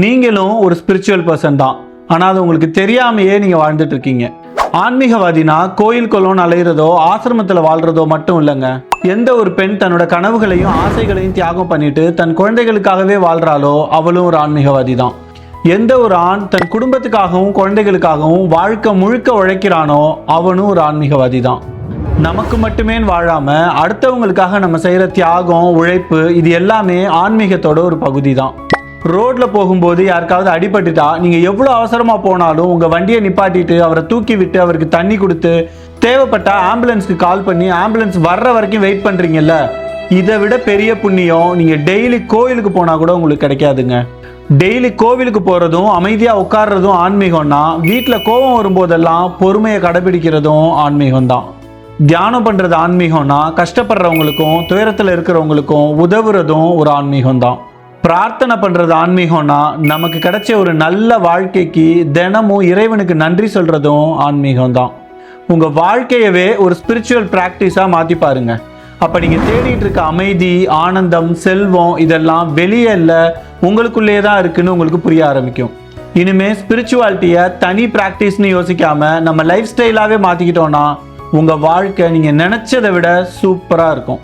நீங்களும் ஒரு spiritual person தான், ஆனால் அது உங்களுக்கு தெரியாமையே நீங்கள் வாழ்ந்துட்டு இருக்கீங்க. ஆன்மீகவாதினா கோயில் கொலோன்னு அலையிறதோ ஆசிரமத்தில் வாழ்றதோ மட்டும் இல்லைங்க. எந்த ஒரு பெண் தன்னோட கனவுகளையும் ஆசைகளையும் தியாகம் பண்ணிட்டு தன் குழந்தைகளுக்காகவே வாழ்றாளோ அவளும் ஒரு ஆன்மீகவாதி தான். எந்த ஒரு ஆண் தன் குடும்பத்துக்காகவும் குழந்தைகளுக்காகவும் வாழ்க்கை முழுக்க உழைக்கிறானோ அவனும் ஒரு ஆன்மீகவாதி தான். நமக்கு மட்டுமே வாழாம அடுத்தவங்களுக்காக நம்ம செய்யற தியாகம், உழைப்பு இது எல்லாமே ஆன்மீகத்தோட ஒரு பகுதி தான். ரோட்ல போகும்போது யாருக்காவது அடிபட்டுட்டா நீங்க எவ்வளவு அவசரமா போனாலும் உங்க வண்டியை நிப்பாட்டிட்டு அவரை தூக்கி விட்டு அவருக்கு தண்ணி கொடுத்து தேவைப்பட்டா ஆம்புலன்ஸ்க்கு கால் பண்ணி ஆம்புலன்ஸ் வர்ற வரைக்கும் வெயிட் பண்றீங்கல்ல, இதை விட பெரிய புண்ணியம் நீங்க டெய்லி கோயிலுக்கு போனா கூட உங்களுக்கு கிடைக்காதுங்க. டெய்லி கோவிலுக்கு போறதும் அமைதியா உட்கார்றதும் ஆன்மீகம்னா, வீட்டில் கோபம் வரும்போதெல்லாம் பொறுமையை கடைபிடிக்கிறதும் ஆன்மீகம் தான். தியானம் பண்றது ஆன்மீகம்னா, கஷ்டப்படுறவங்களுக்கும் துயரத்தில் இருக்கிறவங்களுக்கும் உதவுறதும் ஒரு ஆன்மீகம் தான். பிரார்த்தனை பண்றது ஆன்மீகம்னா, நமக்கு கிடைச்ச ஒரு நல்ல வாழ்க்கைக்கு தினமும் இறைவனுக்கு நன்றி சொல்றதும் ஆன்மீகம் தான். உங்க வாழ்க்கையவே ஒரு ஸ்பிரிச்சுவல் பிராக்டிஸா மாத்தி பாருங்க. அப்ப நீங்க தேடிட்டு இருக்க அமைதி, ஆனந்தம், செல்வம் இதெல்லாம் வெளியே இல்ல, உங்களுக்குள்ளேயே தான் இருக்குன்னு உங்களுக்கு புரிய ஆரம்பிக்கும். இனிமே ஸ்பிரிச்சுவாலிட்டியை தனி பிராக்டிஸ்னு யோசிக்காம நம்ம லைஃப் ஸ்டைலாவே மாத்திக்கிட்டோம்னா உங்க வாழ்க்கை நீங்க நினைச்சதை விட சூப்பரா இருக்கும்.